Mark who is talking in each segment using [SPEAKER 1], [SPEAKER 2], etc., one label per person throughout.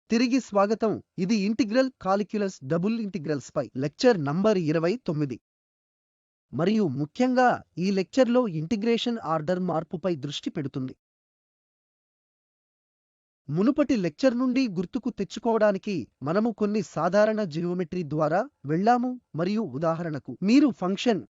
[SPEAKER 1] తిరిగి స్వాగతం. ఇది ఇంటిగ్రల్ కాలిక్యులస్ డబుల్ ఇంటిగ్రల్స్ పై లెక్చర్ నంబర్ 29 మరియు ముఖ్యంగా ఈ లెక్చర్లో ఇంటిగ్రేషన్ ఆర్డర్ మార్పుపై దృష్టి పెడుతుంది. మునుపటి లెక్చర్ నుండి గుర్తుకు తెచ్చుకోవడానికి మనము కొన్ని సాధారణ జియోమెట్రీ ద్వారా వెళ్ళాము మరియు ఉదాహరణకు మీరు ఫంక్షన్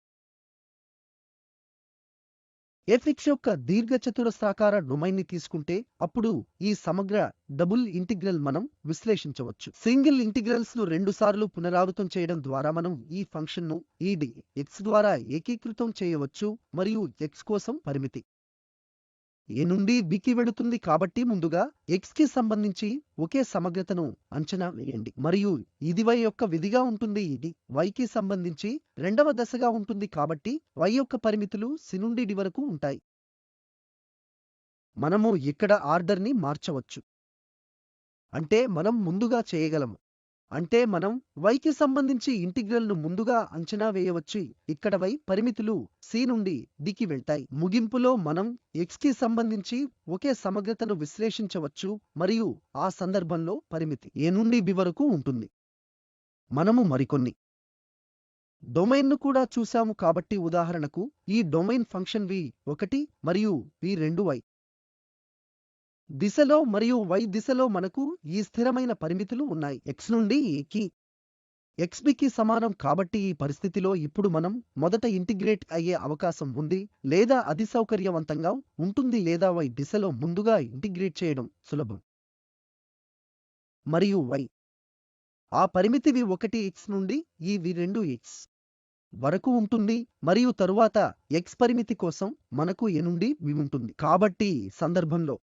[SPEAKER 1] fx యొక్క దీర్ఘచతురస్రాకార డొమైన్ని తీసుకుంటే అప్పుడు ఈ సమగ్ర డబుల్ ఇంటిగ్రల్ మనం విశ్లేషించవచ్చు. సింగిల్ ఇంటిగ్రల్స్ ను రెండుసార్లు పునరావృతం చేయడం ద్వారా మనం ఈ ఫంక్షన్ను ఈ dx ద్వారా ఏకీకృతం చేయవచ్చు మరియు x కోసం పరిమితి a నుండి bకి వెళుతుంది కాబట్టి ముందుగా x కి సంబంధించి ఒకే సమగ్రతను అంచనా వేయండి మరియు ఇది y యొక్క విధిగా ఉంటుంది. ఇది y కి సంబంధించి రెండవ దశగా ఉంటుంది కాబట్టి y యొక్క పరిమితులు c నుండి d వరకు ఉంటాయి. మనము ఇక్కడ ఆర్డర్ని మార్చవచ్చు. అంటే మనం ముందుగా చేయగలము. అంటే మనం y కి సంబంధించి ఇంటిగ్రల్ను ముందుగా అంచనా వేయవచ్చు. ఇక్కడ y పరిమితులు c నుండి d కి వెళ్తాయి. ముగింపులో మనం x కి సంబంధించి ఒకే సమగ్రతను విశ్లేషించవచ్చు మరియు ఆ సందర్భంలో పరిమితి a నుండి b వరకు ఉంటుంది. మనము మరికొన్ని డొమైన్ను కూడా చూశాము కాబట్టి ఉదాహరణకు ఈ డొమైన్ ఫంక్షన్ v1 మరియు v2 y దిశలో మరియు y దిశలో మనకు ఈ స్థిరమైన పరిమితులు ఉన్నాయి. x నుండి a కి xb కి సమానం కాబట్టి ఈ పరిస్థితిలో ఇప్పుడు మనం మొదట ఇంటిగ్రేట్ అయ్యే అవకాశం ఉంది లేదా అది సౌకర్యవంతంగా ఉంటుంది లేదా y దిశలో ముందుగా ఇంటిగ్రేట్ చేయడం సులభం. మరియు y ఆ పరిమితి v1 x నుండి ఈ v2 x వరకు ఉంటుంది మరియు తరువాత x పరిమితి కోసం మనకు a నుండి v ఉంటుంది. కాబట్టి సందర్భంలో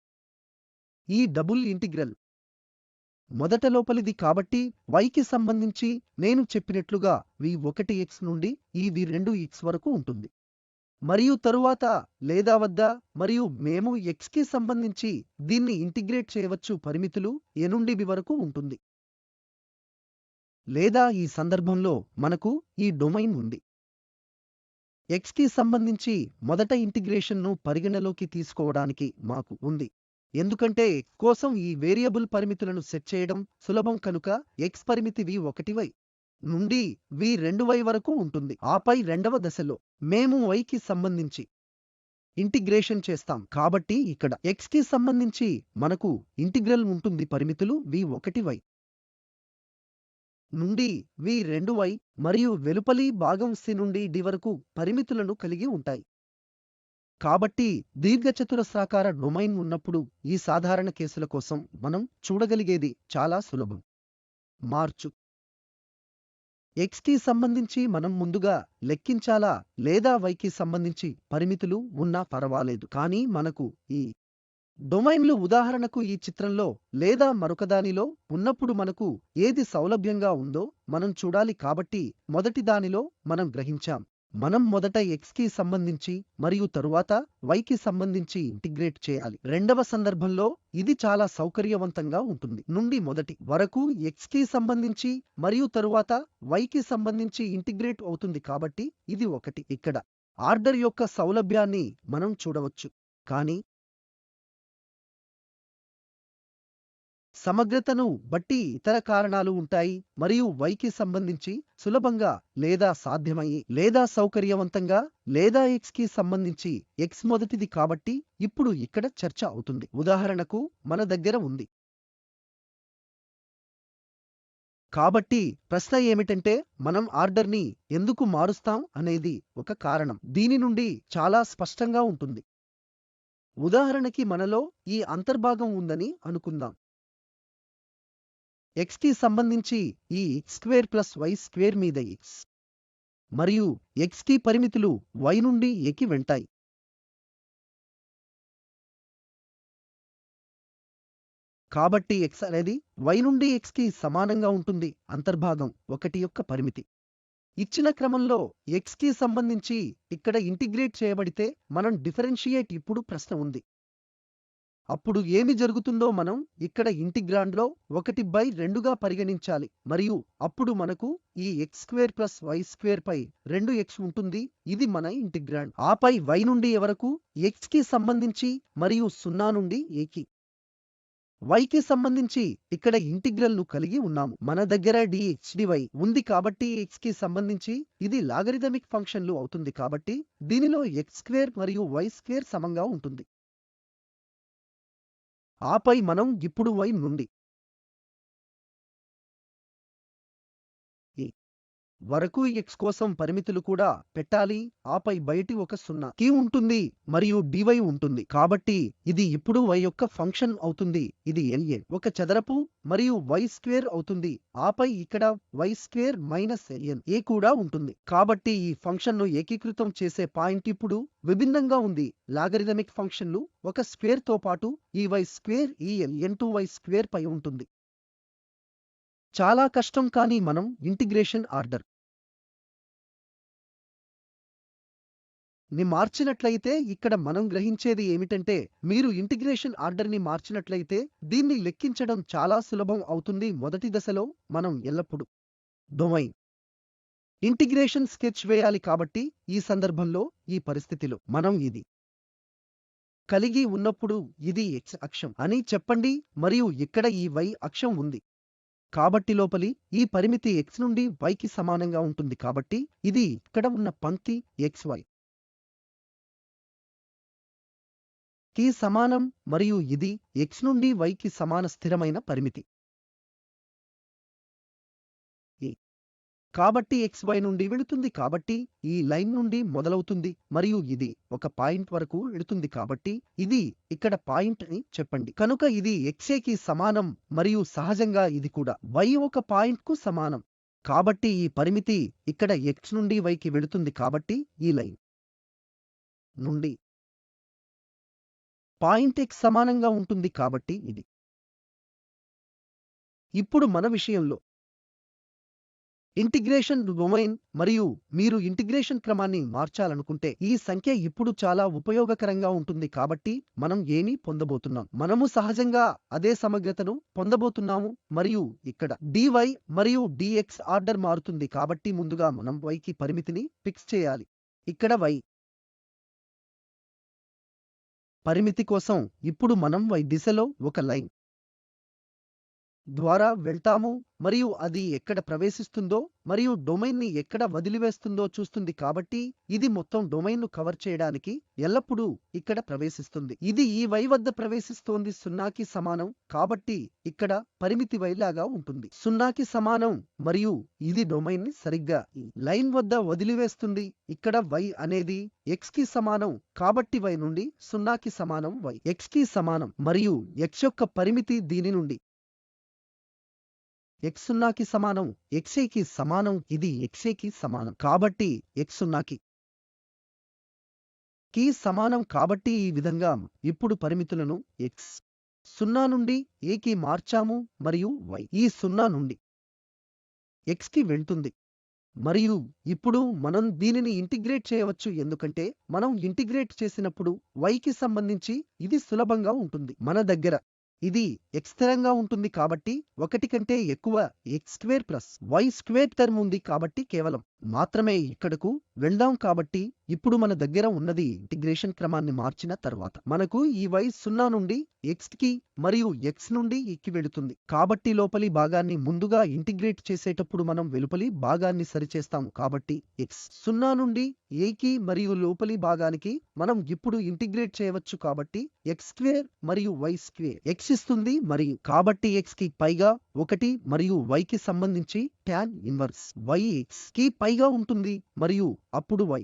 [SPEAKER 1] ఈ డబుల్ ఇంటిగ్రల్ మొదట లోపలిది కాబట్టి y కి సంబంధించి నేను చెప్పినట్లుగా v1x నుండి ఈ v2x వరకు ఉంటుంది మరియు తరువాత లేదా వద్ద మరియు మేము x కి సంబంధించి దీన్ని ఇంటిగ్రేట్ చేయవచ్చు పరిమితులు a నుండి b వరకు ఉంటుంది. లేదా ఈ సందర్భంలో మనకు ఈ డొమైన్ ఉంది. x కి సంబంధించి మొదట ఇంటిగ్రేషన్ను పరిగణలోకి తీసుకోవడానికి మాకు ఉంది ఎందుకంటే x కోసం ఈ వేరియబుల్ పరిమితులను సెట్ చేయడం సులభం కనుక x పరిమితి v1y నుండి v2y వరకు ఉంటుంది. ఆపై రెండవ దశలో మేము y కి సంబంధించి ఇంటిగ్రేషన్ చేస్తాం కాబట్టి ఇక్కడ x కి సంబంధించి మనకు ఇంటిగ్రల్ ఉంటుంది పరిమితులు v1y నుండి v2y మరియు వెలుపలి భాగం c నుండి d వరకు పరిమితులను కలిగి ఉంటాయి. కాబట్టి దీర్ఘచతురస్రాకార డొమైన్ ఉన్నప్పుడు ఈ సాధారణ కేసుల కోసం మనం చూడగలిగేది చాలా సులభం. మార్చు x కి సంబంధించి మనం ముందుగా లెక్కించాలా లేదా y కి సంబంధించి పరిమితులు ఉన్నా పర్వాలేదు కానీ మనకు ఈ డొమైన్లు ఉదాహరణకు ఈ చిత్రంలో లేదా మరొకదానిలో ఉన్నప్పుడు మనకు ఏది సౌలభ్యంగా ఉందో మనం చూడాలి కాబట్టి మొదటి దానిలో మనం గ్రహించాం మనం మొదట x కి సంబంధించి మరియు తరువాత y కి సంబంధించి ఇంటిగ్రేట్ చేయాలి. రెండవ సందర్భంలో ఇది చాలా సౌకర్యవంతంగా ఉంటుంది. నుండి మొదటి వరకు x కి సంబంధించి మరియు తరువాత y కి సంబంధించి ఇంటిగ్రేట్ అవుతుంది కాబట్టి ఇది ఒకటి. ఇక్కడ ఆర్డర్ యొక్క సౌలభ్యాన్ని మనం చూడవచ్చు కానీ సమగ్రతను బట్టి ఇతర కారణాలు ఉంటాయి మరియు y కి సంబంధించి సులభంగా లేదా సాధ్యమయ్యే లేదా సౌకర్యవంతంగా లేదా x కి సంబంధించి x మొదటిది కాబట్టి ఇప్పుడు ఇక్కడ చర్చ అవుతుంది. ఉదాహరణకు మన దగ్గర ఉంది. కాబట్టి ప్రశ్న ఏమిటంటే మనం ఆర్డర్ని ఎందుకు మారుస్తాం అనేది ఒక కారణం. దీని నుండి చాలా స్పష్టంగా ఉంటుంది. ఉదాహరణకి మనలో ఈ అంతర్భాగం ఉందని అనుకుందాం. x కి సంబంధించి ఈ x² + y² మీద x మరియు x కి పరిమితులు y నుండి a కి వెళ్తాయి. కాబట్టి x అనేది y నుండి x కి సమానంగా ఉంటుంది. అంతర్భాగం 1 యొక్క పరిమితి ఇచ్చిన క్రమంలో x కి సంబంధించి ఇక్కడ ఇంటిగ్రేట్ చేయబడితే మనం డిఫరెన్షియేట్ ఇప్పుడు ప్రశ్న ఉంది. అప్పుడు ఏమి జరుగుతుందో మనం ఇక్కడ ఇంటిగ్రాండ్లో 1/2గా పరిగణించాలి మరియు అప్పుడు మనకు ఈ x² + y² పై 2x ఉంటుంది. ఇది మన ఇంటిగ్రాండ్. ఆపై y నుండి a వరకు x కి సంబంధించి మరియు 0 నుండి a కి వైకి సంబంధించి ఇక్కడ ఇంటిగ్రల్ ను కలిగి ఉన్నాము. మన దగ్గర dxdy ఉంది కాబట్టి x కి సంబంధించి ఇది లాగరిథమిక్ ఫంక్షన్లు అవుతుంది కాబట్టి దీనిలో x² మరియు y² సమంగా ఉంటుంది. ఆపై మనం ఇప్పుడు y నుండి a వరకు x కోసం పరిమితులు కూడా పెట్టాలి. ఆపై బయటి ఒక 0 కి ఉంటుంది మరియు dy ఉంటుంది. కాబట్టి ఇది ఇప్పుడు y యొక్క ఫంక్షన్ అవుతుంది. ఇది ln ఒక చదరపు మరియు y² అవుతుంది. ఆపై ఇక్కడ y² మైనస్ ln a కూడా ఉంటుంది. కాబట్టి ఈ ఫంక్షన్ను ఏకీకృతం చేసే పాయింట్ ఇప్పుడు విభిన్నంగా ఉంది. లాగరిథమిక్ ఫంక్షన్లు ఒక స్క్వేర్ తో పాటు ఈ y² ఈ ln2y² పై ఉంటుంది. చాలా కష్టం కానీ మనం ఇంటిగ్రేషన్ ఆర్డర్ ని మార్చినట్లయితే ఇక్కడ మనం గ్రహించేది ఏమిటంటే మీరు ఇంటిగ్రేషన్ ఆర్డర్ ని మార్చినట్లయితే దీన్ని లెక్కించడం చాలా సులభం అవుతుంది. మొదటి దశలో మనం ఎల్లప్పుడూ డొమైన్ ఇంటిగ్రేషన్ స్కెచ్ వేయాలి కాబట్టి ఈ సందర్భంలో ఈ పరిస్థితిలో మనం ఇది కలిగి ఉన్నప్పుడు ఇది x అక్షం అని చెప్పండి మరియు ఇక్కడ ఈ y అక్షం ఉంది. కాబట్టి లోపలి ఈ పరిమితి x నుండి y కి సమానంగా ఉంటుంది కాబట్టి ఇది ఇక్కడ ఉన్న పంక్తి xy కి సమానం మరియు ఇది x నుండి y కి సమాన స్థిరమైన పరిమితి. కాబట్టి xy నుండి వెళుతుంది కాబట్టి ఈ లైన్ నుండి మొదలవుతుంది మరియు ఇది ఒక పాయింట్ వరకు వెళుతుంది కాబట్టి ఇది ఇక్కడ పాయింట్ అని చెప్పండి. కనుక ఇది xa కి సమానం మరియు సహజంగా ఇది కూడా y ఒక పాయింట్ కు సమానం. కాబట్టి ఈ పరిమితి ఇక్కడ x నుండి y కి వెళుతుంది కాబట్టి ఈ లైన్ నుండి పాయింట్ x సమానంగా ఉంటుంది కాబట్టి ఇది. ఇప్పుడు మన విషయంలో ఇంటిగ్రేషన్ డొమైన్ మరియు మీరు ఇంటిగ్రేషన్ క్రమాన్ని మార్చాలనుకుంటే ఈ సంఖ్య ఇప్పుడు చాలా ఉపయోగకరంగా ఉంటుంది కాబట్టి మనం ఏమి పొందబోతున్నాం? మనము సహజంగా అదే సమగ్రతను పొందబోతున్నాము మరియు ఇక్కడ dy మరియు dx ఆర్డర్ మారుతుంది కాబట్టి ముందుగా మనం y కి పరిమితిని ఫిక్స్ చేయాలి. ఇక్కడ y పరిమితి కోసం ఇప్పుడు మనం y దిశలో ఒక లైన్ ద్వారా వెళ్తాము మరియు అది ఎక్కడ ప్రవేశిస్తుందో మరియు డొమైన్ని ఎక్కడ వదిలివేస్తుందో చూస్తుంది కాబట్టి ఇది మొత్తం డొమైన్ను కవర్ చేయడానికి ఎల్లప్పుడూ ఇక్కడ ప్రవేశిస్తుంది. ఇది ఈ y వద్ద ప్రవేశిస్తోంది 0కి సమానం కాబట్టి ఇక్కడ పరిమితి y లాగా ఉంటుంది 0కి సమానం మరియు ఇది డొమైన్ని సరిగ్గా ఈ లైన్ వద్ద వదిలివేస్తుంది. ఇక్కడ y అనేది x కి సమానం కాబట్టి y నుండి 0కి సమానం y x కి సమానం మరియు x యొక్క పరిమితి దీని నుండి x 0కి సమానం xa కి సమానం ఇది xa కి సమానం కాబట్టి x 0కి సమానం కాబట్టి ఈ విధంగా ఇప్పుడు పరిమితులను x 0 నుండి a కి మార్చాము మరియు y ఈ 0 నుండి x కి వెళ్తుంది మరియు ఇప్పుడు మనం దీనిని ఇంటిగ్రేట్ చేయవచ్చు ఎందుకంటే మనం ఇంటిగ్రేట్ చేసినప్పుడు y కి సంబంధించి ఇది సులభంగా ఉంటుంది. మన దగ్గర ఇది x స్థిరంగా ఉంటుంది కాబట్టి 1 కంటే ఎక్కువ x² ప్లస్ y² టర్మ్ ఉంది కాబట్టి కేవలం మాత్రమే ఇక్కడకు వెళ్దాం కాబట్టి ఇప్పుడు మన దగ్గర ఉన్నది ఇంటిగ్రేషన్ క్రమాన్ని మార్చిన తర్వాత మనకు ఈ y 0 నుండి x కి మరియు x నుండి a కి వెళుతుంది కాబట్టి లోపలి భాగాన్ని ముందుగా ఇంటిగ్రేట్ చేసేటప్పుడు మనం వెలుపలి భాగాన్ని సరిచేస్తాము కాబట్టి x 0 నుండి a కి మరియు లోపలి భాగానికి మనం ఇప్పుడు ఇంటిగ్రేట్ చేయవచ్చు కాబట్టి x² మరియు y² x ఇస్తుంది మరియు కాబట్టి x కి పైగా 1 మరియు y కి సంబంధించి tan ఇన్వర్స్ y x కి పైగా ఉంటుంది మరియు అప్పుడు y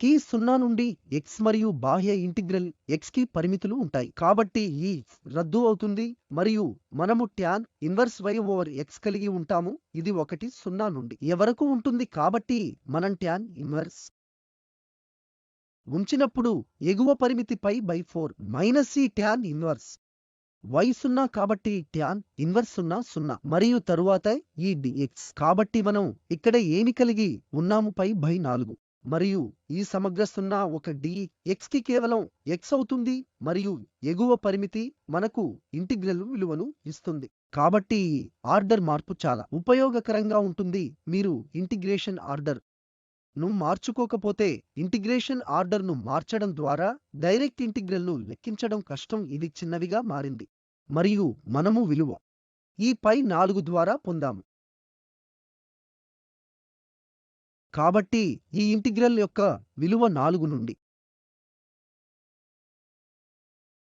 [SPEAKER 1] కి 0 నుండి x మరియు బాహ్య ఇంటిగ్రల్ x కి పరిమితులు ఉంటాయి కాబట్టి ఈ రద్దు అవుతుంది మరియు మనము tan inverse y over x కలిగి ఉంటాము. ఇది 1 0 నుండి a వరకు ఉంటుంది కాబట్టి మనం tan ఇన్వర్స్ ఉంచినప్పుడు ఎగువ పరిమితి పై బై 4 మైనస్ ఈ tan ఇన్వర్స్ y 0 కాబట్టి tan ఇన్వర్స్ 0 0 మరియు తరువాత ఈ dx కాబట్టి మనం ఇక్కడ ఏమి కలిగి ఉన్నాము పై బై 4 మరియు ఈ సమగ్ర 0 ఒక dx కి కేవలం x అవుతుంది మరియు ఎగువ పరిమితి మనకు ఇంటిగ్రల్ విలువను ఇస్తుంది. కాబట్టి ఈ ఆర్డర్ మార్పు చాలా ఉపయోగకరంగా ఉంటుంది. మీరు ఇంటిగ్రేషన్ ఆర్డర్ ను మార్చుకోకపోతే ఇంటిగ్రేషన్ ఆర్డర్ ను మార్చడం ద్వారా డైరెక్ట్ ఇంటిగ్రల్ ను లెక్కించడం కష్టం. ఇది చిన్నవిగా మారింది. మరియు మనము విలువ ఈ పై 4 ద్వారా పొందాము. కాబట్టి ఈ ఇంటిగ్రల్ యొక్క విలువ 4 నుండి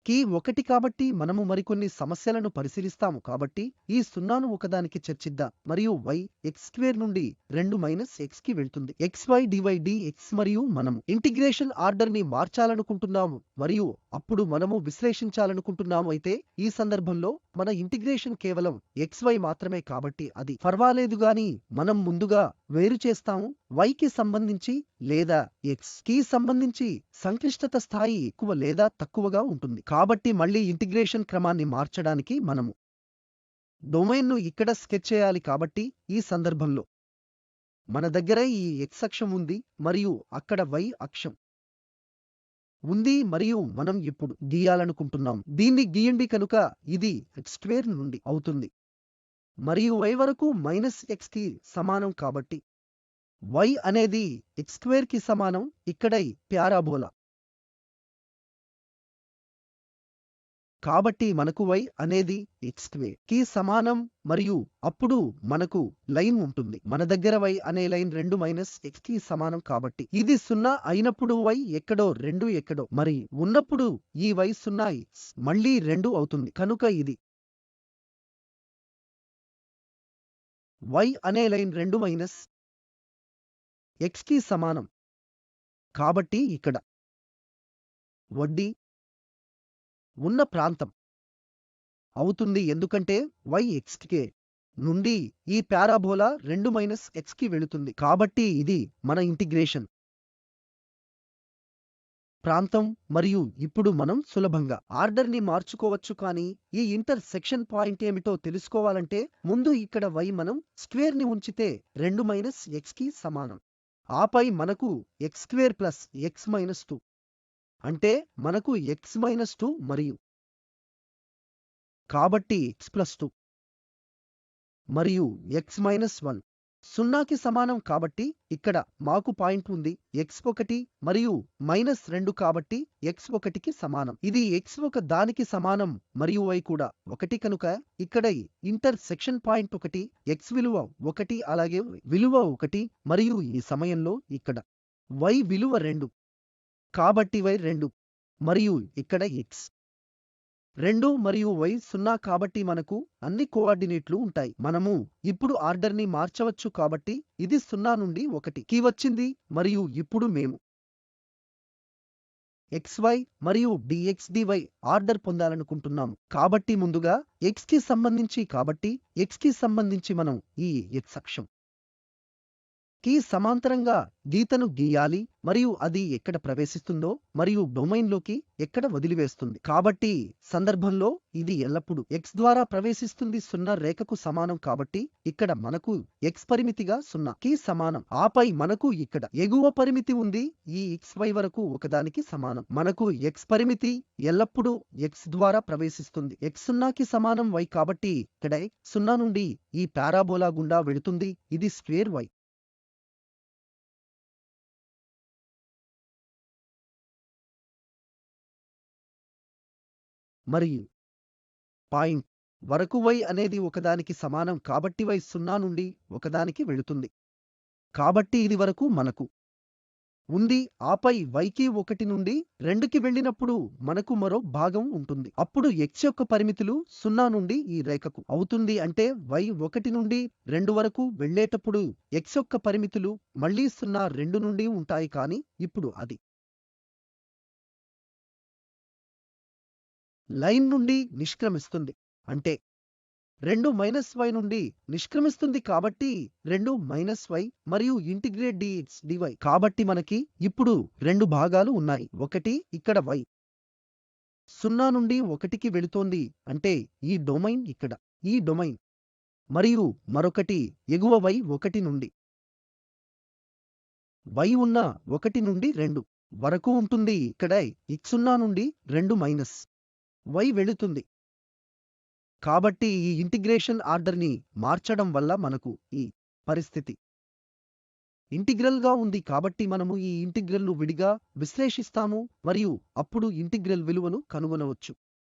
[SPEAKER 1] కి 1 కాబట్టి మనము మరికొన్ని సమస్యలను పరిశీలిస్తాము. కాబట్టి ఈ 0ను ఒకదానికి చర్చిద్దాం. మరియు y x² నుండి 2 మైనస్ x కి వెళ్తుంది. xy dy dx మరియు మనము ఇంటిగ్రేషన్ ఆర్డర్ ని మార్చాలనుకుంటున్నాము మరియు అప్పుడు మనము విశ్లేషించాలనుకుంటున్నాము. అయితే ఈ సందర్భంలో మన ఇంటిగ్రేషన్ కేవలం xy మాత్రమే కాబట్టి అది పర్వాలేదు గాని మనం ముందుగా వేరు చేస్తాము. y కి సంబంధించి లేదా x కి సంబంధించి సంక్లిష్టత స్థాయి ఎక్కువ లేదా తక్కువగా ఉంటుంది. కాబట్టి మళ్ళీ ఇంటిగ్రేషన్ క్రమాన్ని మార్చడానికి మనము డొమైన్ను ఇక్కడ స్కెచ్ చేయాలి. కాబట్టి ఈ సందర్భంలో మన దగ్గర ఈ x అక్షం ఉంది మరియు అక్కడ y అక్షం ఉంది మరియు మనం ఇప్పుడు గీయాలనుకుంటున్నాం. దీన్ని గీయండి కనుక ఇది x² నుండి అవుతుంది మరియు y వరకు మైనస్ x కి సమానం. కాబట్టి y అనేది x² కి సమానం. ఇక్కడ ఈ ప్యారాబోలా కాబట్టి మనకు y అనేది x² కి సమానం మరియు అప్పుడు మనకు లైన్ ఉంటుంది. మన దగ్గర y అనే లైన్ 2 మైనస్ x కి సమానం. కాబట్టి ఇది 0 అయినప్పుడు y ఎక్కడో 2 ఎక్కడో మరి ఉన్నప్పుడు ఈ y 0 మళ్ళీ 2 అవుతుంది. కనుక ఇది y అనే లైన్ 2 మైనస్ x కి సమానం. కాబట్టి ఇక్కడ వడ్డీ ఉన్న ప్రాంతం అవుతుంది ఎందుకంటే y xk నుండి ఈ పారాబోలా 2 మైనస్ x కి వెళుతుంది. కాబట్టి ఇది మన ఇంటిగ్రేషన్ ప్రాంతం మరియు ఇప్పుడు మనం సులభంగా ఆర్డర్ ని మార్చుకోవచ్చు. కానీ ఈ ఇంటర్సెక్షన్ పాయింట్ ఏమిటో తెలుసుకోవాలంటే ముందు ఇక్కడ y మనం స్క్వేర్ ని ఉంచితే 2 మైనస్ x కి సమానం. ఆపై మనకు x² ప్లస్ x మైనస్ 2 అంటే మనకు x మైనస్ 2 మరియు కాబట్టి x ప్లస్ 2 మరియు x మైనస్ 1 0కి సమానం. కాబట్టి ఇక్కడ మాకు పాయింట్ ఉంది x1 మరియు మైనస్ 2 కాబట్టి x1 కి సమానం. ఇది x1 దానికి సమానం మరియు y కూడా 1 కనుక ఇక్కడ ఇంటర్సెక్షన్ పాయింట్ 1 x విలువ 1 అలాగే విలువ 1 మరియు ఈ సమయంలో ఇక్కడ y విలువ 2 కాబట్టి y 2 మరియు ఇక్కడ x 2 మరియు y 0 కాబట్టి మనకు అన్ని కోఆర్డినేట్లు ఉంటాయి. మనము ఇప్పుడు ఆర్డర్ ని మార్చవచ్చు. కాబట్టి ఇది 0 నుండి 1 కి వచ్చింది మరియు ఇప్పుడు మేము xy మరియు dx dy ఆర్డర్ పొందాలనుకుంటున్నాము. కాబట్టి ముందుగా x కి సంబంధించి కాబట్టి x కి సంబంధించి మనం ఈ x అక్షం కి సమాంతరంగా గీతను గీయాలి మరియు అది ఎక్కడ ప్రవేశిస్తుందో మరియు డొమైన్లోకి ఎక్కడ వదిలివేస్తుంది. కాబట్టి సందర్భంలో ఇది ఎల్లప్పుడూ x ద్వారా ప్రవేశిస్తుంది. 0 రేఖకు సమానం. కాబట్టి ఇక్కడ మనకు x పరిమితిగా 0 కి సమానం. ఆపై మనకు ఇక్కడ ఎగువ పరిమితి ఉంది. ఈ xy వరకు ఒకదానికి సమానం. మనకు x పరిమితి ఎల్లప్పుడూ x ద్వారా ప్రవేశిస్తుంది. x 0కి సమానం y కాబట్టి ఇక్కడ x 0 నుండి ఈ పారాబోలా గుండా వెళుతుంది. ఇది స్క్వేర్ y మరియు పాయింట్ వరకు y అనేది ఒకదానికి సమానం. కాబట్టి y 0 నుండి ఒకదానికి వెళుతుంది. కాబట్టి ఇది వరకు మనకు ఉంది. ఆపై y కి 1 నుండి 2కి వెళ్ళినప్పుడు మనకు మరో భాగం ఉంటుంది. అప్పుడు x యొక్క పరిమితులు 0 నుండి ఈ రేఖకు అవుతుంది. అంటే y 1 నుండి 2 వరకు వెళ్ళేటప్పుడు x యొక్క పరిమితులు మళ్ళీ 0 2 నుండి ఉంటాయి. కానీ ఇప్పుడు అది లైన్ నుండి నిష్క్రమిస్తుంది. అంటే 2 మైనస్ y నుండి నిష్క్రమిస్తుంది. కాబట్టి 2 మైనస్ y మరియు ఇంటిగ్రేట్ dx dy. కాబట్టి మనకి ఇప్పుడు 2 భాగాలు ఉన్నాయి. ఒకటి ఇక్కడ y 0 నుండి 1కి వెళుతోంది అంటే ఈ డొమైన్ ఇక్కడ ఈ డొమైన్ మరియు మరొకటి ఎగువ y 1 నుండి y ఉన్న 1 నుండి 2 వరకు ఉంటుంది. ఇక్కడ x 0 నుండి 2 మైనస్ y వెళుతుంది. కాబట్టి ఈ ఇంటిగ్రేషన్ ఆర్డర్ ని మార్చడం వల్ల మనకు ఈ పరిస్థితి ఇంటిగ్రల్ గా ఉంది. కాబట్టి మనము ఈ ఇంటిగ్రల్ ను విడిగా విశ్లేషిస్తాము మరియు అప్పుడు ఇంటిగ్రల్ విలువను కనుగొనవచ్చు.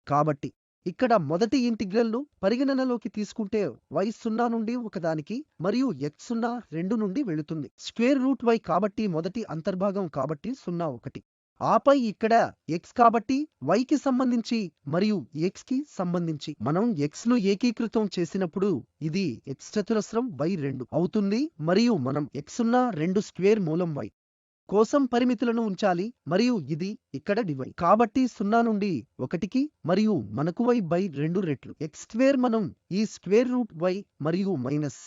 [SPEAKER 1] కాబట్టి ఇక్కడ మొదటి ఇంటిగ్రల్ ను పరిగణనలోకి తీసుకుంటే y 0 నుండి ఒకదానికి మరియు x 0 2 నుండి వెళుతుంది. స్క్వేర్ రూట్ y కాబట్టి మొదటి అంతర్భాగం కాబట్టి 0 1. ఆపై ఇక్కడ x కాబట్టి y కి సంబంధించి మరియు x కి సంబంధించి మనం x ను ఏకీకృతం చేసినప్పుడు ఇది x చతురస్రం బై 2 అవుతుంది మరియు మనం x0 2 స్క్వేర్ మూలం y కోసం పరిమితులను ఉంచాలి మరియు ఇది ఇక్కడ డివై కాబట్టి 0 నుండి 1కి మరియు మనకు y బై 2 రెట్లు x స్క్వేర్ మనం ఈ స్క్వేర్ రూట్ y మరియు మైనస్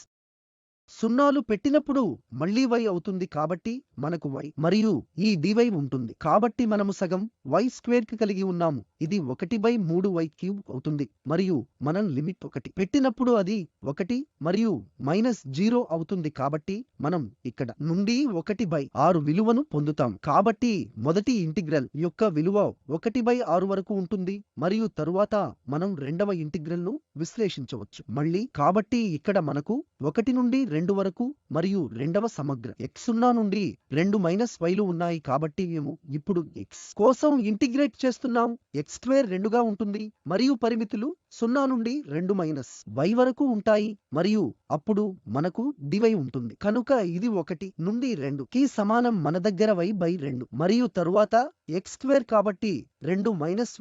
[SPEAKER 1] సున్నాలు పెట్టినప్పుడు మళ్ళీ y అవుతుంది కాబట్టి మనకు y మరియు ఈ dy ఉంటుంది కాబట్టి మనము సగం y స్క్వేర్ కి కలిగి ఉన్నాము ఇది 1/3 y క్యూబ్ అవుతుంది మరియు మనం లిమిట్ 1 పెట్టినప్పుడు అది 1 మరియు -0 అవుతుంది కాబట్టి మనం ఇక్కడ నుండి 1/6 విలువను పొందుతాం కాబట్టి మొదటి ఇంటిగ్రల్ యొక్క విలువ 1/6 వరకు ఉంటుంది మరియు తరువాత మనం రెండవ ఇంటిగ్రల్ ను విశ్లేషించవచ్చు మళ్ళీ కాబట్టి ఇక్కడ మనకు 1 నుండి 2 వరకు మరియు రెండవ సమగ్ర x0 నుండి 2 y ఉన్నాయి కాబట్టి మేము ఇప్పుడు x కోసం ఇంటిగ్రేట్ చేస్తున్నాం x స్క్వేర్ 2గా ఉంటుంది మరియు పరిమితులు 0 నుండి 2 y వరకు ఉంటాయి మరియు అప్పుడు మనకు dy ఉంటుంది కనుక ఇది 1 నుండి 2 కి సమానం మన దగ్గర y బై 2 మరియు తరువాత x స్క్వేర్ కాబట్టి 2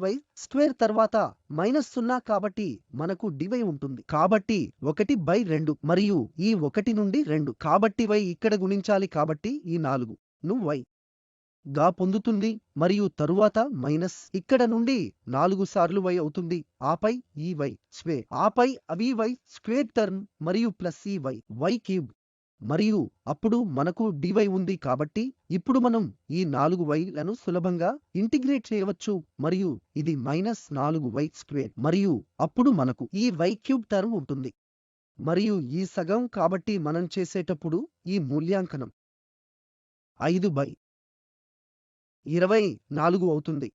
[SPEAKER 1] y స్క్వేర్ తర్వాత -0 కాబట్టి మనకు dy ఉంటుంది కాబట్టి 1/2 మరియు ఈ 1 నుండి 2 కాబట్టి y ఇక్కడ గుణించాలి కాబట్టి ఈ 4 ను y గా పొందుతుంది మరియు తరువాత మైనస్ ఇక్కడ నుండి 4 సార్లు y అవుతుంది ఆపై ఈ y స్క్వేర్ ఆపై అవి y స్క్వేర్ టర్మ్ మరియు ప్లస్ ఈ y క్యూబ్ మరియు అప్పుడు మనకు dy ఉంది కాబట్టి ఇప్పుడు మనం ఈ 4y లను సులభంగా ఇంటిగ్రేట్ చేయవచ్చు మరియు ఇది -4y స్క్వేర్ మరియు అప్పుడు మనకు ఈ y క్యూబ్ టర్మ్ ఉంటుంది మరియు ఈ సగం కాబట్టి మనం చేసేటప్పుడు ఈ మూల్యాంకనం 5/24 అవుతుంది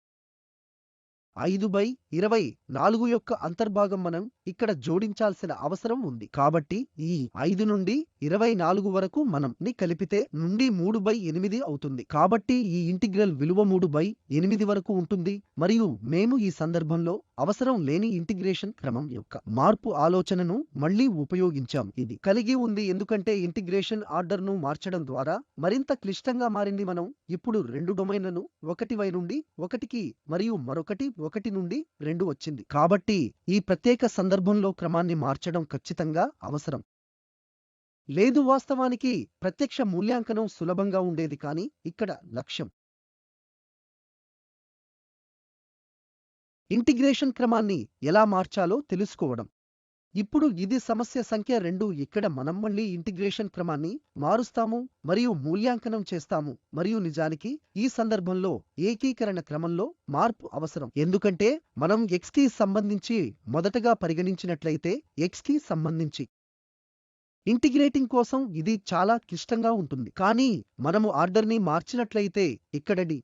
[SPEAKER 1] 5/24 యొక్క అంతర్భాగం మనం ఇక్కడ జోడించాల్సిన అవసరం ఉంది కాబట్టి ఈ 5 నుండి 24 వరకు మనం ని కలిపితే నుండి 3/8 అవుతుంది కాబట్టి ఈ ఇంటిగ్రల్ విలువ 3/8 వరకు ఉంటుంది మరియు మేము ఈ సందర్భంలో అవసరం లేని ఇంటిగ్రేషన్ క్రమం యొక్క మార్పు ఆలోచనను మళ్ళీ ఉపయోగించాం ఇది కలిగి ఉంది ఎందుకంటే ఇంటిగ్రేషన్ ఆర్డర్ ను మార్చడం ద్వారా మరింత క్లిష్టంగా మారింది మనం ఇప్పుడు రెండు డొమైన్లను 1y నుండి 1కి మరియు మరొకటి 1 నుండి 2 వచ్చింది కాబట్టి ఈ ప్రత్యేక సందర్భంలో క్రమాన్ని మార్చడం ఖచ్చితంగా అవసరం లేదు వాస్తవానికి ప్రత్యక్ష మూల్యాంకనం సులభంగా ఉండేది కానీ ఇక్కడ లక్ష్యం ఇంటిగ్రేషన్ క్రమాన్ని ఎలా మార్చాలో తెలుసుకోవడం ఇప్పుడు ఇది సమస్య సంఖ్య 2 ఇక్కడ మనం మళ్ళీ ఇంటిగ్రేషన్ క్రమాన్ని మారుస్తాము మరియు మూల్యాంకనం చేస్తాము మరియు నిజానికి ఈ సందర్భంలో ఏకీకరణ క్రమంలో మార్పు అవసరం ఎందుకంటే మనం x కి సంబంధించి మొదటగా పరిగణించినట్లయితే x కి సంబంధించి ఇంటిగ్రేటింగ్ కోసం ఇది చాలా క్లిష్టంగా ఉంటుంది కానీ మనము ఆర్డర్ని మార్చినట్లయితే ఇక్కడ dy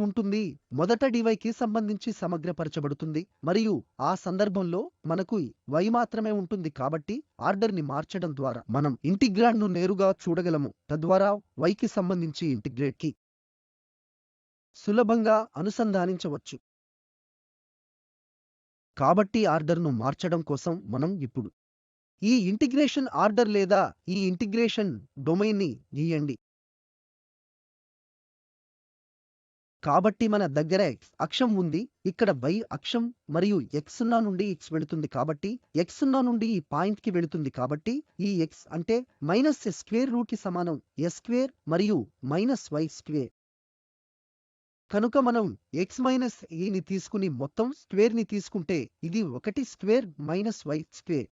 [SPEAKER 1] ఉంటుంది మొదట dy కి సంబంధించి సమగ్రపరచబడుతుంది మరియు ఆ సందర్భంలో మనకు y మాత్రమే ఉంటుంది కాబట్టి ఆర్డర్ని మార్చడం ద్వారా మనం ఇంటిగ్రాండ్ ను నేరుగా చూడగలము తద్వారా y కి సంబంధించి ఇంటిగ్రేట్ కి సులభంగా అనుసంధానించవచ్చు కాబట్టి ఆర్డర్ను మార్చడం కోసం మనం ఇప్పుడు ఈ ఇంటిగ్రేషన్ ఆర్డర్ లేదా ఈ ఇంటిగ్రేషన్ డొమైన్ని గీయండి కాబట్టి మన దగ్గర x అక్షం ఉంది ఇక్కడ y అక్షం మరియు x0 నుండి x వెళుతుంది కాబట్టి x0 నుండి ఈ పాయింట్ కి వెళుతుంది కాబట్టి ఈ x అంటే మైనస్ s స్క్వేర్ రూట్ కి సమానం s స్క్వేర్ మరియు మైనస్ y స్క్వేర్ కనుక మనం x మైనస్ a ని తీసుకుని మొత్తం స్క్వేర్ ని తీసుకుంటే ఇది 1 స్క్వేర్ మైనస్ y స్క్వేర్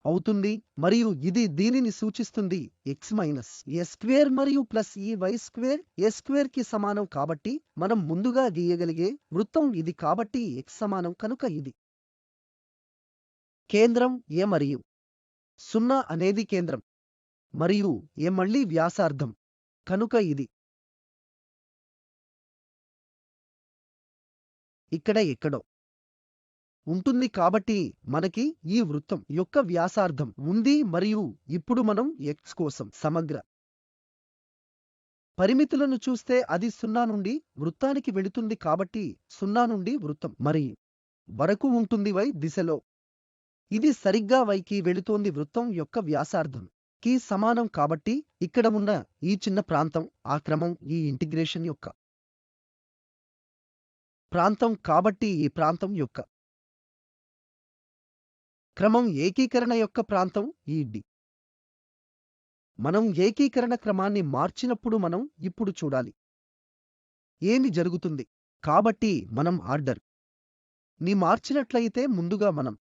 [SPEAKER 1] అవుతుంది మరియు ఇది దీనిని సూచిస్తుంది x మైనస్ a స్క్వేర్ మరియు ప్లస్ ఈ y స్క్వేర్ a స్క్వేర్ కి సమానం కాబట్టి మనం ముందుగా గీయగలిగే వృత్తం ఇది కాబట్టి x సమానం కనుక ఇది కేంద్రం a మరియు 0 అనేది కేంద్రం మరియు a మళ్ళీ వ్యాసార్థం కనుక ఇది ఇక్కడ ఎక్కడో ఉంటుంది కాబట్టి మనకి ఈ వృత్తం యొక్క వ్యాసార్థం ఉంది మరియు ఇప్పుడు మనం x కోసం సమగ్ర పరిమితులను చూస్తే అది 0 నుండి వృత్తానికి వెళుతుంది కాబట్టి 0 నుండి వృత్తం మరియు వరకు ఉంటుంది y దిశలో. ఇది సరిగ్గా yకి వెళుతోంది వృత్తం యొక్క వ్యాసార్థం కి సమానం కాబట్టి ఇక్కడ ఉన్న ఈ చిన్న ప్రాంతం ఆ క్రమం ఈ ఇంటిగ్రేషన్ యొక్క ప్రాంతం కాబట్టి ఈ ప్రాంతం యొక్క క్రమం ఏకీకరణ యొక్క ప్రాంతం ఈ d. మనం ఏకీకరణ క్రమాన్ని మార్చినప్పుడు మనం ఇప్పుడు చూడాలి ఏమి జరుగుతుంది. కాబట్టి మనం ఆర్డర్ ని మార్చినట్లయితే ముందుగా మనం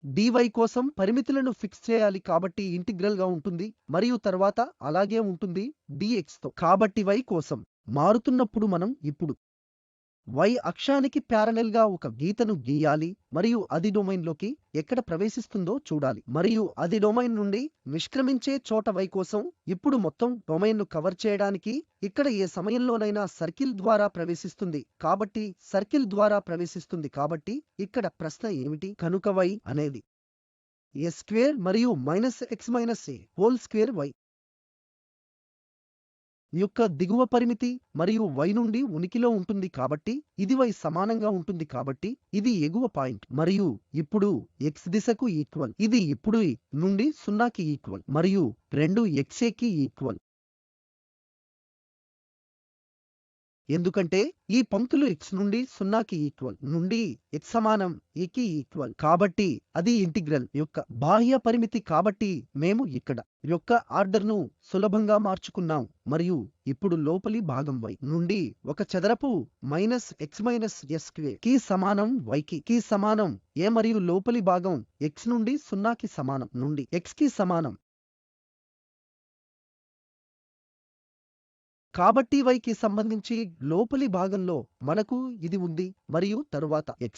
[SPEAKER 1] dy కోసం పరిమితులను ఫిక్స్ చేయాలి కాబట్టి ఇంటిగ్రల్ గా ఉంటుంది మరియు తర్వాత అలాగే ఉంటుంది dx తో. కాబట్టి y కోసం మారుతున్నప్పుడు మనం ఇప్పుడు y అక్షానికి ప్యారలెల్ గా ఒక గీతను గీయాలి మరియు అది డొమైన్లోకి ఎక్కడ ప్రవేశిస్తుందో చూడాలి మరియు అది డొమైన్ నుండి నిష్క్రమించే చోట y కోసం ఇప్పుడు మొత్తం డొమైన్ను కవర్ చేయడానికి ఇక్కడ ఏ సమయంలోనైనా సర్కిల్ ద్వారా ప్రవేశిస్తుంది కాబట్టి సర్కిల్ ద్వారా ప్రవేశిస్తుంది కాబట్టి ఇక్కడ ప్రశ్న ఏమిటి కనుక y అనేది a స్క్వేర్ మరియు -x-a² y యొక్క దిగువ పరిమితి మరియు y నుండి ఉనికిలో ఉంటుంది కాబట్టి ఇది y సమానంగా ఉంటుంది కాబట్టి ఇది ఎగువ పాయింట్ మరియు ఇప్పుడు x దిశకు ఈక్వల్. ఇది ఇప్పుడు నుండి 0కి ఈక్వల్ మరియు 2xa కి ఈక్వల్. ఎందుకంటే ఈ పంక్తులు x నుండి 0కి ఈక్వల్ నుండి x సమానం a కి ఈక్వల్ కాబట్టి అది ఇంటిగ్రల్ యొక్క బాహ్య పరిమితి కాబట్టి మేము ఇక్కడ యొక్క ఆర్డర్ను సులభంగా మార్చుకున్నాం మరియు ఇప్పుడు లోపలి భాగం y నుండి ఒక చదరపు -x-a² కి సమానం y కి సమానం a మరియు లోపలి భాగం x నుండి 0కి సమానం నుండి x కి సమానం. కాబట్టి y కి సంబంధించి లోపలి భాగంలో మనకు ఇది ఉంది మరియు తరువాత x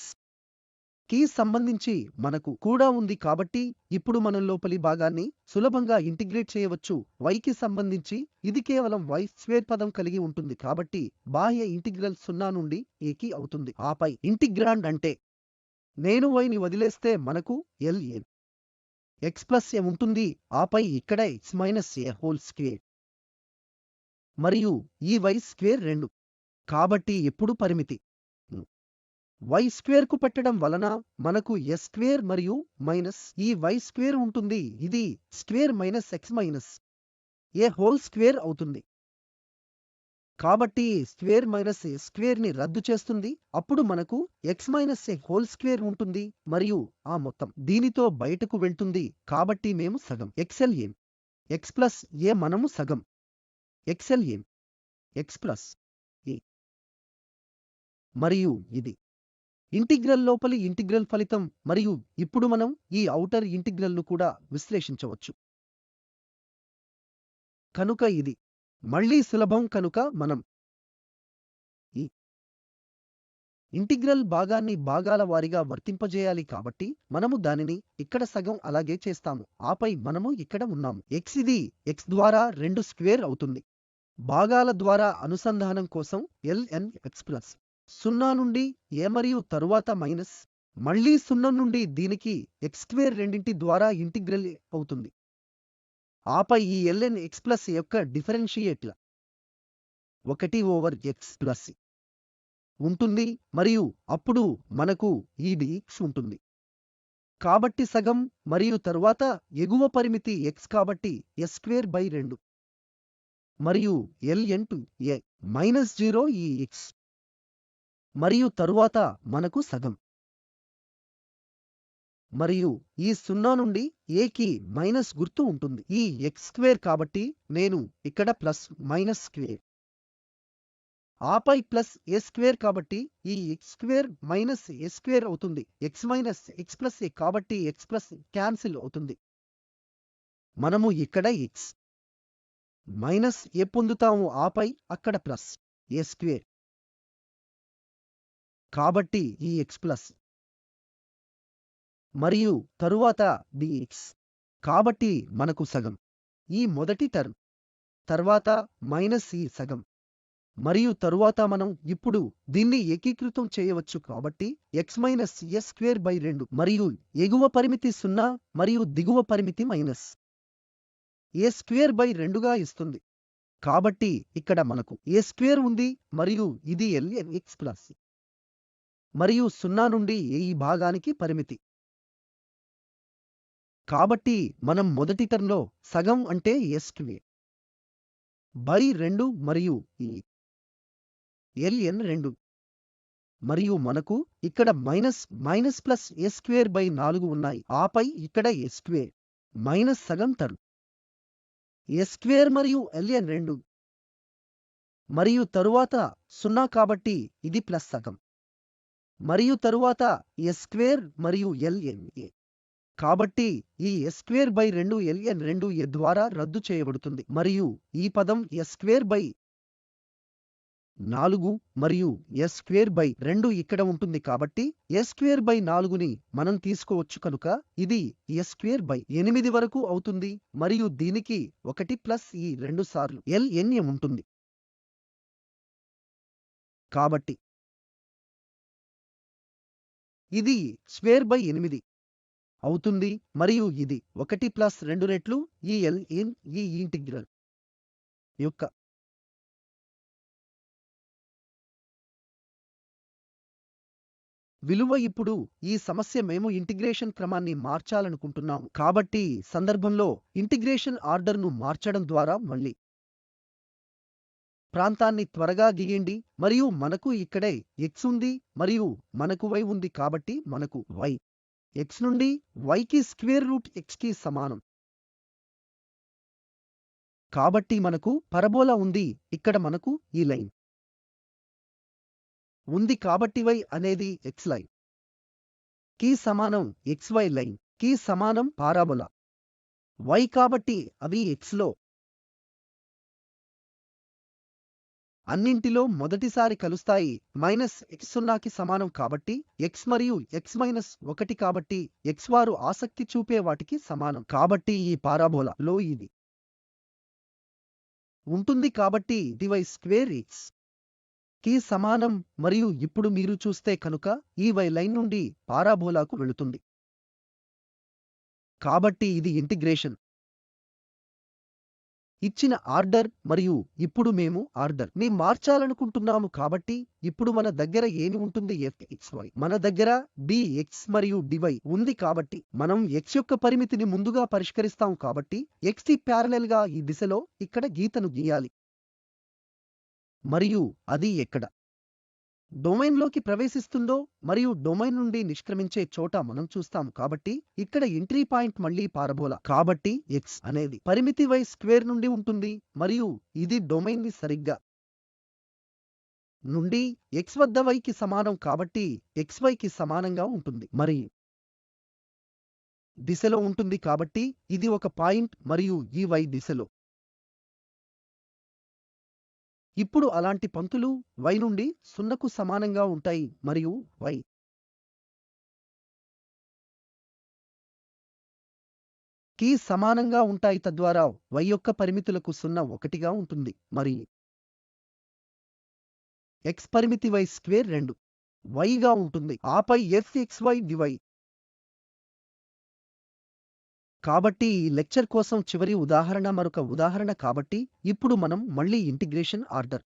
[SPEAKER 1] కి సంబంధించి మనకు కూడా ఉంది కాబట్టి ఇప్పుడు మనం లోపలి భాగాన్ని సులభంగా ఇంటిగ్రేట్ చేయవచ్చు. y కి సంబంధించి ఇది కేవలం y² పదం కలిగి ఉంటుంది కాబట్టి బాహ్య ఇంటిగ్రల్ 0 నుండి a కి అవుతుంది. ఆపై ఇంటిగ్రాండ్ అంటే నేను y ని వదిలేస్తే మనకు ln x+a ఉంటుంది ఆపై ఇక్కడ x-a² మరియు ఈ y² 2 కాబట్టి ఎప్పుడు పరిమితి y² కు పెట్టడం వలన మనకు a² మరియు మైనస్ ఈ y² ఉంటుంది ఇది స్క్వేర్ -x-a² అవుతుంది కాబట్టి స్క్వేర్ a² ని రద్దు చేస్తుంది అప్పుడు మనకు x-a² ఉంటుంది మరియు ఆ మొత్తం దీనితో బయటకు వెళ్తుంది కాబట్టి మేము సగం xln x+a మనము సగం xln x+a మరియు ఇది ఇంటిగ్రల్ లోపలి ఇంటిగ్రల్ ఫలితం మరియు ఇప్పుడు మనం ఈ ఔటర్ ఇంటిగ్రల్ను కూడా విశ్లేషించవచ్చు కనుక ఇది మళ్ళీ సులభం కనుక మనం ఈ ఇంటిగ్రల్ భాగాన్ని భాగాల వారీగా వర్తింపజేయాలి కాబట్టి మనము దానిని ఇక్కడ సగం అలాగే చేస్తాము ఆపై మనము ఇక్కడ ఉన్నాము x ఇది x ద్వారా 2 స్క్వేర్ అవుతుంది భాగాల ద్వారా అనుసంధానం కోసం ln x+0 నుండి a మరియు తరువాత మైనస్ మళ్ళీ 0 నుండి దీనికి x² రెండింటి ద్వారా ఇంటిగ్రల్ అవుతుంది ఆపై ఈ ln x+ యొక్క డిఫరెన్షియేట్ల 1/x+ ఉంటుంది మరియు అప్పుడు మనకు ఈ dx ఉంటుంది కాబట్టి సగం మరియు తరువాత ఎగువ పరిమితి x కాబట్టి a²/2 మరియు ln2a -0 ఈ x మరియు తరువాత మనకు సగం మరియు ఈ 0 నుండి a కి మైనస్ గుర్తు ఉంటుంది ఈ x² కాబట్టి నేను ఇక్కడ ప్లస్ మైనస్ స్క్వేర్ ఆపై ప్లస్ a² కాబట్టి ఈ x² మైనస్ a² అవుతుంది x-x+a కాబట్టి x+ క్యాన్సిల్ అవుతుంది మనము ఇక్కడ x మైనస్ a పొందుతాము ఆపై అక్కడ ప్లస్ a² కాబట్టి ఈ x+ మరియు తరువాత dx కాబట్టి మనకు సగం ఈ మొదటి టర్మ్ తర్వాత మైనస్ ఈ సగం మరియు తరువాత మనం ఇప్పుడు దీన్ని ఏకీకృతం చేయవచ్చు కాబట్టి x-a² మరియు ఎగువ పరిమితి 0 మరియు దిగువ పరిమితి మైనస్ a²/2గా ఇస్తుంది కాబట్టి ఇక్కడ మనకు a² ఉంది మరియు ఇది ln x+. మరియు 0 నుండి ఈ భాగానికి పరిమితి. కాబట్టి మనం మొదటి టర్మ్‌లో సగం అంటే s² బై 2 మరియు ఈ ln2 మరియు మనకు ఇక్కడ మైనస్ ప్లస్ s²/4 ఉన్నాయి. ఆపై ఇక్కడ s² మైనస్ సగం టర్మ్ s² మరియు ln2 మరియు తరువాత 0 కాబట్టి ఇది ప్లస్ సగం మరియు తరువాత s² మరియు ln కాబట్టి ఈ s²/2 ln2 ద్వారా రద్దు చేయబడుతుంది మరియు ఈ పదం s²/4 మరియు s²/2 ఇక్కడ ఉంటుంది. కాబట్టి s²/4ని మనం తీసుకోవచ్చు కనుక ఇది s²/8 వరకు అవుతుంది మరియు దీనికి 1 ప్లస్ ఈ 2 సార్లు ln ఉంటుంది. కాబట్టి ఇది s²/8 అవుతుంది మరియు ఇది 1 ప్లస్ 2 రెట్లు ఈ ln ఈ ఇంటిగ్రల్ యొక్క విలువ. ఇప్పుడు ఈ సమస్య మేము ఇంటిగ్రేషన్ క్రమాన్ని మార్చాలనుకుంటున్నాము. కాబట్టి సందర్భంలో ఇంటిగ్రేషన్ ఆర్డర్ను మార్చడం ద్వారా మళ్ళీ ప్రాంతాన్ని త్వరగా గీయండి మరియు మనకు ఇక్కడే x ఉంది మరియు మనకు y ఉంది. కాబట్టి మనకు y x నుండి yకి √x కి సమానం. కాబట్టి మనకు పరబోలా ఉంది. ఇక్కడ మనకు ఈ లైన్ ఉంది కాబట్టి y అనేది x లైన్ కి సమానం, xy లైన్ కి సమానం పారాబోలా y. కాబట్టి అవి x లో అన్నింటిలో మొదటిసారి కలుస్తాయి. x 0కి సమానం కాబట్టి x మరియు x - 1 కాబట్టి x వారు ఆసక్తి చూపే వాటికి సమానం. కాబట్టి ఈ పారాబోలా లో ఇది ఉంటుంది కాబట్టి ఇది y² x కి సమానం మరియు ఇప్పుడు మీరు చూస్తే కనుక ఈ y లైన్ నుండి పారాబోలాకు వెళుతుంది. కాబట్టి ఇది ఇంటిగ్రేషన్ ఇచ్చిన ఆర్డర్ మరియు ఇప్పుడు మేము ఆర్డర్ ని మార్చాలనుకుంటున్నాము. కాబట్టి ఇప్పుడు మన దగ్గర ఏమి ఉంటుంది? fxy మన దగ్గర dx మరియు dy ఉంది. కాబట్టి మనం x యొక్క పరిమితిని ముందుగా పరిష్కరిస్తాము. కాబట్టి x కి ప్యారలెల్ గా ఈ దిశలో ఇక్కడ గీతను గీయాలి మరియు అది ఎక్కడ డొమైన్లోకి ప్రవేశిస్తుందో మరియు డొమైన్ నుండి నిష్క్రమించే చోట మనం చూస్తాము. కాబట్టి ఇక్కడ ఎంట్రీ పాయింట్ మళ్ళీ పారబోలా. కాబట్టి x అనేది పరిమితి y² నుండి ఉంటుంది మరియు ఇది డొమైన్ ని సరిగ్గా నుండి x వద్ద y కి సమానం కాబట్టి xy కి సమానంగా ఉంటుంది మరియు దిశలో ఉంటుంది. కాబట్టి ఇది ఒక పాయింట్ మరియు ఈ y దిశలో. ఇప్పుడు అలాంటి పంక్తులు y నుండి 0కు సమానంగా ఉంటాయి మరియు y కి సమానంగా ఉంటాయి. తద్వారా y యొక్క పరిమితులకు 0 1గా ఉంటుంది మరియు x పరిమితి y²2 y గా ఉంటుంది. ఆపై fxy dy. కాబట్టి ఈ లెక్చర్ కోసం చివరి ఉదాహరణ మరొక ఉదాహరణ. కాబట్టి ఇప్పుడు మనం మళ్ళీ ఇంటిగ్రేషన్ ఆర్డర్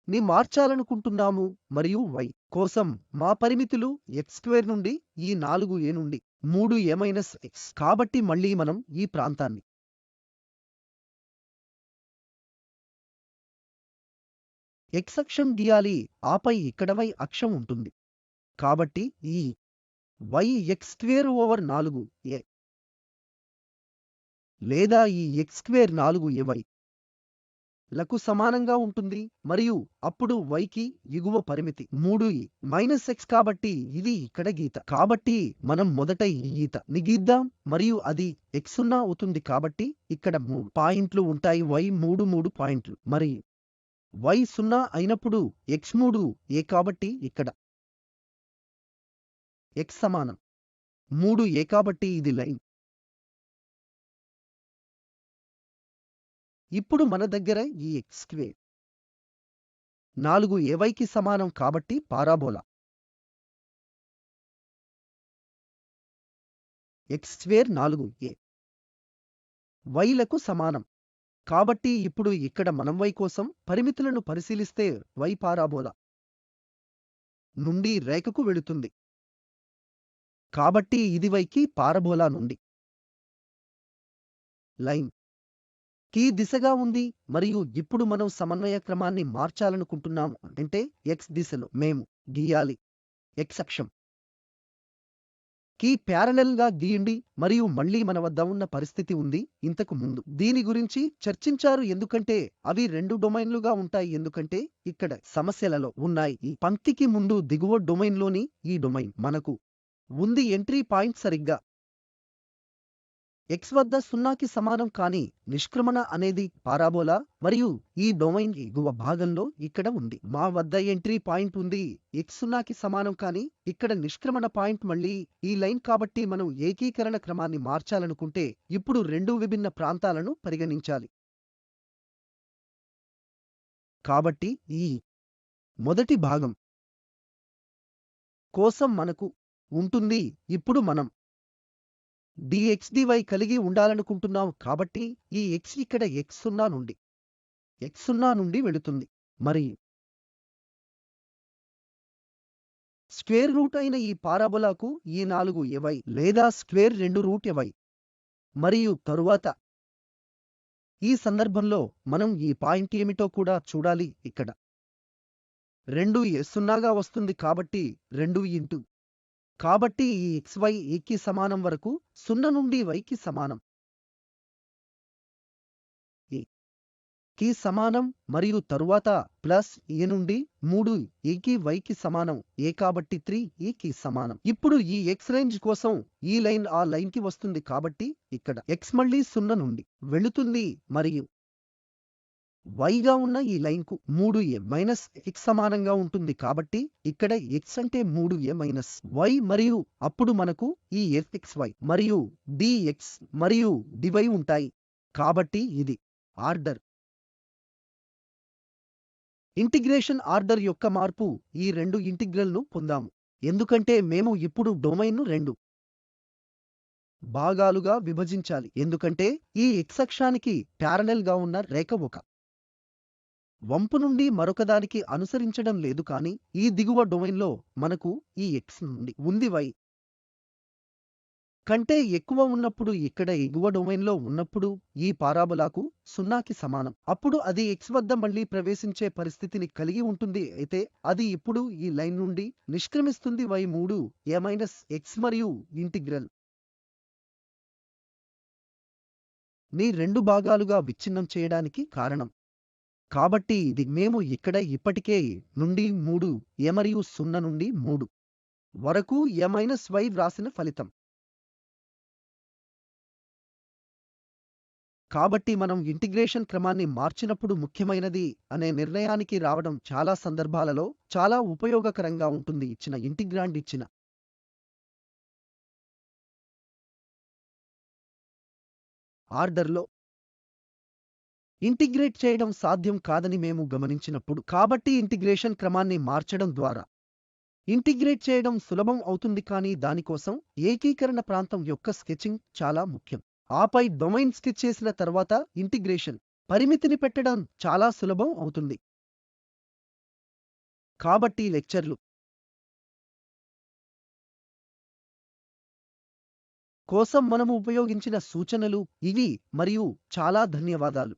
[SPEAKER 1] ని మార్చాలనుకుంటున్నాము మరియు y కోసం మా పరిమితులు x² నుండి ఈ 4a నుండి 3a - x. కాబట్టి మళ్ళీ మనం ఈ ప్రాంతాన్ని x అక్షం గీయాలి. ఆపై ఇక్కడ y అక్షం ఉంటుంది. కాబట్టి ఈ y x²/4a లేదా ఈ x²/4ay లకు సమానంగా ఉంటుంది మరియు అప్పుడు y కి ఎగువ పరిమితి 3a - x. కాబట్టి ఇది ఇక్కడ గీత. కాబట్టి మనం మొదట ఈ గీత ని గీద్దాం మరియు అది x0 అవుతుంది. కాబట్టి ఇక్కడ 3 పాయింట్లు ఉంటాయి. y 3 పాయింట్లు మరియు y 0 అయినప్పుడు x3a. కాబట్టి ఇక్కడ x సమానం 3a. కాబట్టి ఇది లైన్. ఇప్పుడు మన దగ్గర ఈ x² 4ay కి సమానం కాబట్టి పారాబోలా x²4a y లకు సమానం. కాబట్టి ఇప్పుడు ఇక్కడ మనం y కోసం పరిమితులను పరిశీలిస్తే y పారాబోలా నుండి రేఖకు వెళుతుంది. కాబట్టి ఇది y కి పారబోలా నుండి లైన్ కి దిశగా ఉంది మరియు ఇప్పుడు మనం సమన్వయ క్రమాన్ని మార్చాలనుకుంటున్నాము. అంటే x దిశలో మేము గీయాలి. x అక్షం కి ప్యారలెల్ గా గీయండి మరియు మళ్ళీ మన వద్ద ఉన్న పరిస్థితి ఉంది ఇంతకు ముందు దీని గురించి చర్చించారు ఎందుకంటే అవి రెండు డొమైన్లుగా ఉంటాయి ఎందుకంటే ఇక్కడ సమస్యలలో ఉన్నాయి. ఈ పంక్తికి ముందు దిగువ డొమైన్లోని ఈ డొమైన్ మనకు ఉంది ఎంట్రీ పాయింట్ సరిగ్గా x వద్ద 0కి సమానం కాని నిష్క్రమణ అనేది పారాబోలా మరియు ఈ డొమైన్ ఎగువ భాగంలో ఇక్కడ ఉంది. మా వద్ద ఎంట్రీ పాయింట్ ఉంది x 0కి సమానం కాని ఇక్కడ నిష్క్రమణ పాయింట్ మళ్ళీ ఈ లైన్. కాబట్టి మనం ఏకీకరణ క్రమాన్ని మార్చాలనుకుంటే ఇప్పుడు రెండు విభిన్న ప్రాంతాలను పరిగణించాలి. కాబట్టి ఈ మొదటి భాగం కోసం మనకు ఉంటుంది. ఇప్పుడు మనం dx dy కలిగి ఉండాలనుకుంటున్నాం కాబట్టి ఈ x ఇక్కడ x0 నుండి వెళుతుంది మరి స్క్వేర్ రూట్ అయిన ఈ పారాబోలాకు ఈ 4ay లేదా స్క్వేర్ 2 రూట్ ay మరియు తరువాత ఈ సందర్భంలో మనం ఈ పాయింట్ ఏమిటో కూడా చూడాలి. ఇక్కడ 2a 0గా వస్తుంది కాబట్టి 2 ఇంటూ కాబట్టి ఈ xy కి సమానం వరకు 0 నుండి y కి సమానం a కి సమానం మరియు తరువాత ప్లస్ a నుండి 3 a కి y కి సమానం a కాబట్టి 3 a కి సమానం. ఇప్పుడు ఈ x రేంజ్ కోసం ఈ లైన్ ఆ లైన్ కి వస్తుంది కాబట్టి ఇక్కడ x మళ్ళీ 0 నుండి వెళుతుంది మరియు y గా ఉన్న ఈ లైన్ కు 3a మైనస్ x సమానంగా ఉంటుంది కాబట్టి ఇక్కడ x అంటే 3a మైనస్ y మరియు అప్పుడు మనకు ఈ fxy మరియు dx మరియు dy ఉంటాయి. కాబట్టి ఇది ఆర్డర్ ఇంటిగ్రేషన్ ఆర్డర్ యొక్క మార్పు. ఈ రెండు ఇంటిగ్రల్ను పొందాము ఎందుకంటే మేము ఇప్పుడు డొమైన్ను రెండు భాగాలుగా విభజించాలి ఎందుకంటే ఈ x అక్షానికి ప్యారలెల్ గా ఉన్న రేఖ ఒక వంపు నుండి మరొకదానికి అనుసరించడం లేదు కానీ ఈ దిగువ డొమైన్లో మనకు ఈ x నుండి ఉంది y కంటే ఎక్కువ ఉన్నప్పుడు ఇక్కడ ఎగువ డొమైన్లో ఉన్నప్పుడు ఈ పారాబోలాకు 0కి సమానం. అప్పుడు అది x వద్ద మళ్ళీ ప్రవేశించే పరిస్థితిని కలిగి ఉంటుంది అయితే అది ఇప్పుడు ఈ లైన్ నుండి నిష్క్రమిస్తుంది y3a x మరియు ఇంటిగ్రల్ ని రెండు భాగాలుగా విచ్ఛిన్నం చేయడానికి కారణం. కాబట్టి ఇది మేము ఇక్కడ ఇప్పటికే నుండి 3a మరియు 0 నుండి 3 వరకు a-y వ్రాసిన ఫలితం. కాబట్టి మనం ఇంటిగ్రేషన్ క్రమాన్ని మార్చినప్పుడు ముఖ్యమైనది అనే నిర్ణయానికి రావడం చాలా సందర్భాలలో చాలా ఉపయోగకరంగా ఉంటుంది. ఇచ్చిన ఇంటిగ్రాండ్ ఇచ్చిన ఆర్డర్లో ఇంటిగ్రేట్ చేయడం సాధ్యం కాదని మేము గమనించినప్పుడు కాబట్టి ఇంటిగ్రేషన్ క్రమాన్ని మార్చడం ద్వారా ఇంటిగ్రేట్ చేయడం సులభం అవుతుంది కానీ దానికోసం ఏకీకరణ ప్రాంతం యొక్క స్కెచింగ్ చాలా ముఖ్యం. ఆపై డొమైన్ స్కెచ్ చేసిన తర్వాత ఇంటిగ్రేషన్ పరిమితిని పెట్టడం చాలా సులభం అవుతుంది. కాబట్టి లెక్చర్లు కోసం మనము ఉపయోగించిన సూచనలు ఇవి మరియు చాలా ధన్యవాదాలు.